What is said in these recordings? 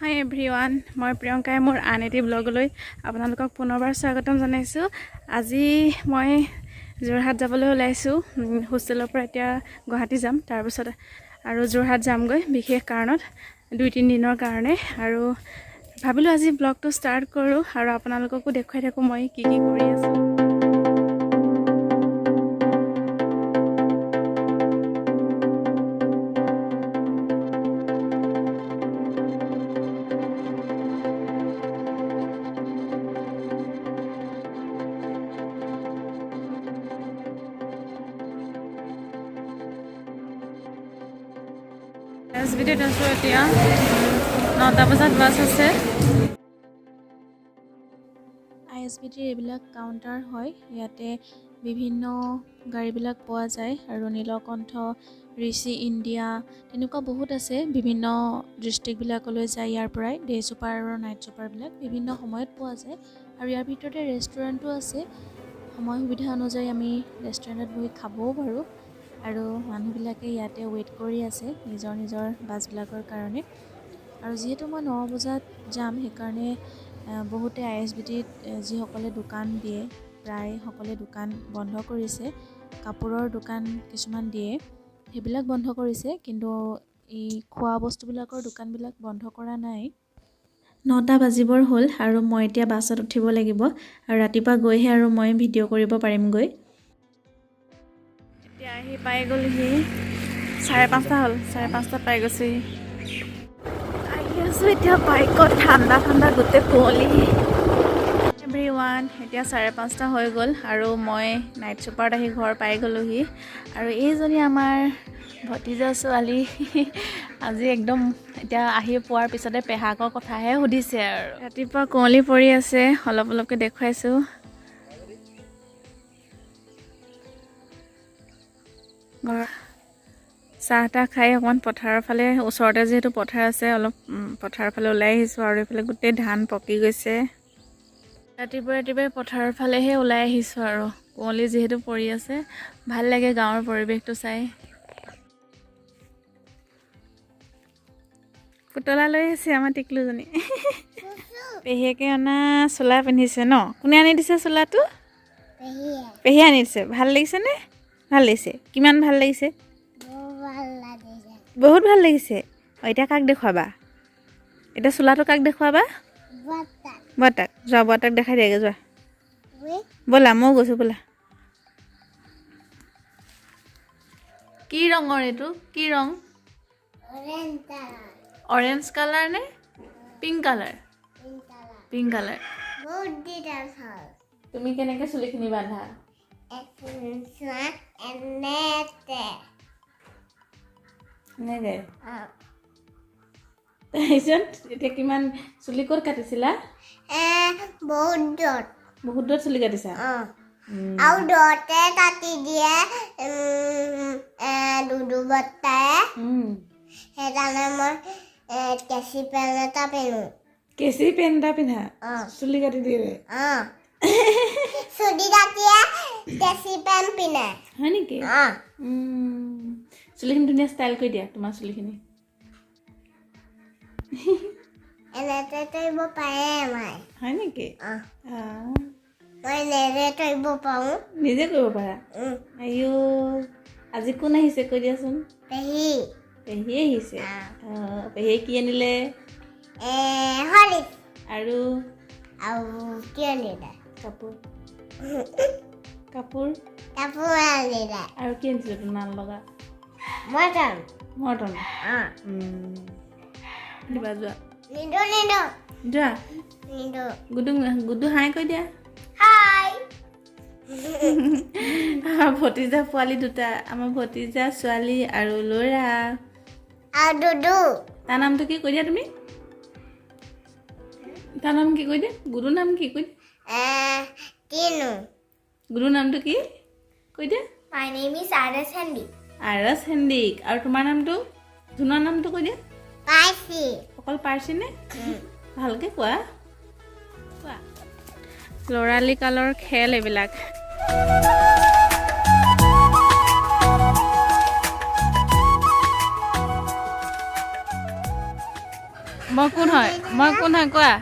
Hi everyone, মই প্ৰিয়ংকাই মোৰ আন এটি ব্লগলৈ আপোনালোকক পুনৰবাৰ স্বাগতম জনাইছো। আজি মই যোৰহাট যাবলৈ ওলাইছো। হোষ্টেলৰ পৰা এতিয়া গুৱাহাটী যাম, তাৰ পিছত আৰু যোৰহাট যামগৈ বিশেষ কাৰণত 2-3 দিনৰ কাৰণে। আৰু ভাবিলো আজি ব্লগটো ষ্টাৰ্ট কৰো আৰু আপোনালোককো দেখুৱাই থাকো মই কি কি কৰি আছো। SBT আছো এতিয়া 9টা বজাত বাছ আছে। ISBT এইবিলাক কাউণ্টাৰ হয়, ইয়াতে বিভিন্ন গাড়ীবিলাক পোৱা যায় আৰু নীলকণ্ঠ, ঋষি ইণ্ডিয়া তেনেকুৱা বহুত আছে। বিভিন্ন ডিষ্ট্ৰিক্টবিলাকলৈ যায় ইয়াৰ পৰাই। ডে ছুপাৰ আৰু নাইট ছুপাৰবিলাক বিভিন্ন সময়ত পোৱা যায় আৰু ইয়াৰ ভিতৰতে ৰেষ্টুৰেণ্টো আছে। সময় সুবিধা অনুযায়ী আমি ৰেষ্টুৰেণ্টত বহি খাবও পাৰোঁ আৰু মানুহবিলাকে ইয়াতে ৱেইট কৰি আছে নিজৰ নিজৰ বাছবিলাকৰ কাৰণে। আৰু যিহেতু মই 9 বজাত যাম, সেইকাৰণে বহুতে ISBTত যিসকলে দোকান দিয়ে প্ৰায় সকলে দোকান বন্ধ কৰিছে। কাপোৰৰ দোকান কিছুমান দিয়ে, সেইবিলাক বন্ধ কৰিছে, কিন্তু এই খোৱা বস্তুবিলাকৰ দোকানবিলাক বন্ধ কৰা নাই। 9টা বাজিবৰ হ'ল আৰু মই এতিয়া বাছত উঠিব লাগিব আৰু ৰাতিপুৱা গৈহে আৰু মই ভিডিঅ' কৰিব পাৰিমগৈ। এতিয়া আহি পাই গ'লহি 5:30 হ'ল, 5:30 পাই গৈছোহি। আহি আছোঁ এতিয়া বাইকত, ঠাণ্ডা ঠাণ্ডা গোটেই কুঁৱলী। এভৰিৱান, এতিয়া 5:30 হৈ গ'ল আৰু মই নাইট ছুপাৰত আহি ঘৰ পাই গ'লোহি। আৰু এইজনী আমাৰ ভতিজা ছোৱালী আজি একদম এতিয়া আহি পোৱাৰ পিছতে পেহাকৰ কথাহে সুধিছে আৰু। ৰাতিপুৱা কুঁৱলী পৰি আছে, অলপ অলপকৈ দেখুৱাইছোঁ। চাহ তাহ খাই অকণমান পথাৰৰ ফালে, ওচৰতে যিহেতু পথাৰ আছে, অলপ পথাৰৰ ফালে ওলাই আহিছোঁ। আৰু এইফালে গোটেই ধান পকি গৈছে। ৰাতিপুৱাই পথাৰৰ ফালেহে ওলাই আহিছোঁ আৰু কুঁৱলী যিহেতু পৰি আছে, ভাল লাগে গাঁৱৰ পৰিৱেশটো চাই। পুতলা লৈ আছে আমাৰ টিকলুজনী। পেহীয়েকে অনা চোলা পিন্ধিছে ন? কোনে আনি দিছে চোলাটো? পেহীয়ে আনি দিছে। ভাল লাগিছেনে? ভাল লাগিছে। কিমান ভাল লাগিছে? বহুত ভাল লাগিছে। এতিয়া কাক দেখুৱাবা? এতিয়া চোলাটো কাক দেখুৱাবা? বৰ্তাক। যোৱা বৰ্তাক দেখাই দিয়েগৈ যোৱা। ব'লা, ময়ো গৈছোঁ ব'লা। কি ৰঙৰ এইটো? কি ৰং? অৰেঞ্জ কালাৰ নে পিংক কালাৰ? Pink colour. তুমি কেনেকৈ চুলিখিনি বান্ধা? এনেকৈ। তাৰপিছত এতিয়া কিমান চুলি ক'ত কাটিছিলা? বহুত দূৰত চুলি কাটিছা? আৰু দূৰতে কাটি দিয়ে দুদু বৰ্তাই। সেইকাৰণে মই কেঁচি পেণ্ট এটা পিন্ধো। কেঁচি পেণ্ট এটা পিন্ধা? চুলি কাটি দিয়ে? চুলি কাটিয়ে কেঁচি পেণ্ট পিন্ধে। হয় নেকি? চুলিখিনি ধুনীয়া ষ্টাইল কৰি দিয়া তোমাৰ চুলিখিনি। এনেকৈ কৰিব পাৰে মায়ে। হয় নেকি? মই নিজে কৰিব পাৰোঁ। নিজে কৰিব পাৰা? আইও, আজি কোন আহিছে কৈ দিয়াচোন। পেহী। পেহী আহিছে? পেহীয়ে কি আনিলে? আৰু কি আনিলে? কাপোৰ। কাপোৰ আনিলে। আৰু কি আনিছিলে তোমাৰ লগা? মৰ্টন। দিবা যোৱা। যোৱা। গুডু হাই কৈ দিয়া। আমাৰ ভতিজা পোৱালি দুটা, আমাৰ ভতিজা ছোৱালী আৰু ল'ৰা। তাৰ নামটো কি কৈ দিয়া তুমি? তাৰ নাম কি কৈ দিয়া? গুৰুৰ নাম কি কৈ দিয়া? গুৰুৰ নামটো কি কৈ দিয়া? My name is Aras Handique. আৰাছ Handique. আৰু তোমাৰ নামটো? ধুনৰ নামটো কৈ দিয়া। পাৰ্চি। অকল পাৰ্চি নে? ভালকৈ কোৱা। ল'ৰালি কালৰ খেল এইবিলাক। মই কোন হয় কোৱা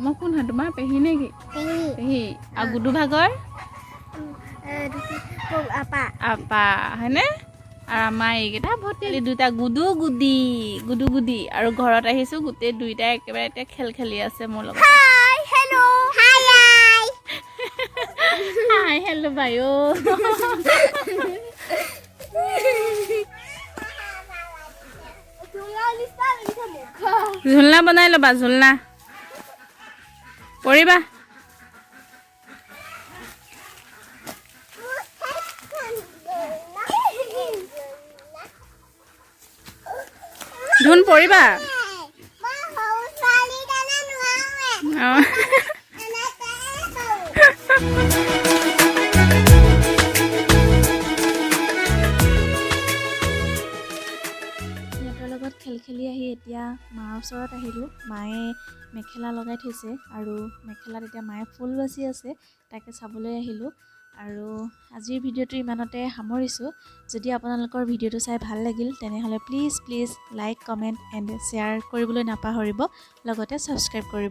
মই কোন হয় তোমাৰ পেহী নেকি পেহী আৰু গুডু ভাগৰ আপা হয়নে আৰু আমাৰ এইকেইটা ভৰ্তি দুটা গুডু গুডি আৰু ঘৰত আহিছোঁ গোটেই দুইটাই একেবাৰে এতিয়া খেল খেলি আছে মোৰ লগত হাই হেল্ল' বায়ো ঝুলনা বনাই ল'বা ঝুলনা পৰিবা ধুন পৰিবা খেল খেলি আহি এতিয়া মাৰ ওচৰত আহিলোঁ মায়ে মেখেলা লগাই থৈছে আৰু মেখেলাত এতিয়া মায়ে ফুল বাচি আছে তাকে চাবলৈ আহিলোঁ আৰু আজিৰ ভিডিঅ'টো ইমানতে সামৰিছোঁ যদি আপোনালোকৰ ভিডিঅ'টো চাই ভাল লাগিল তেনেহ'লে please like comment and share কৰিবলৈ নাপাহৰিব লগতে ছাবস্ক্ৰাইব কৰিব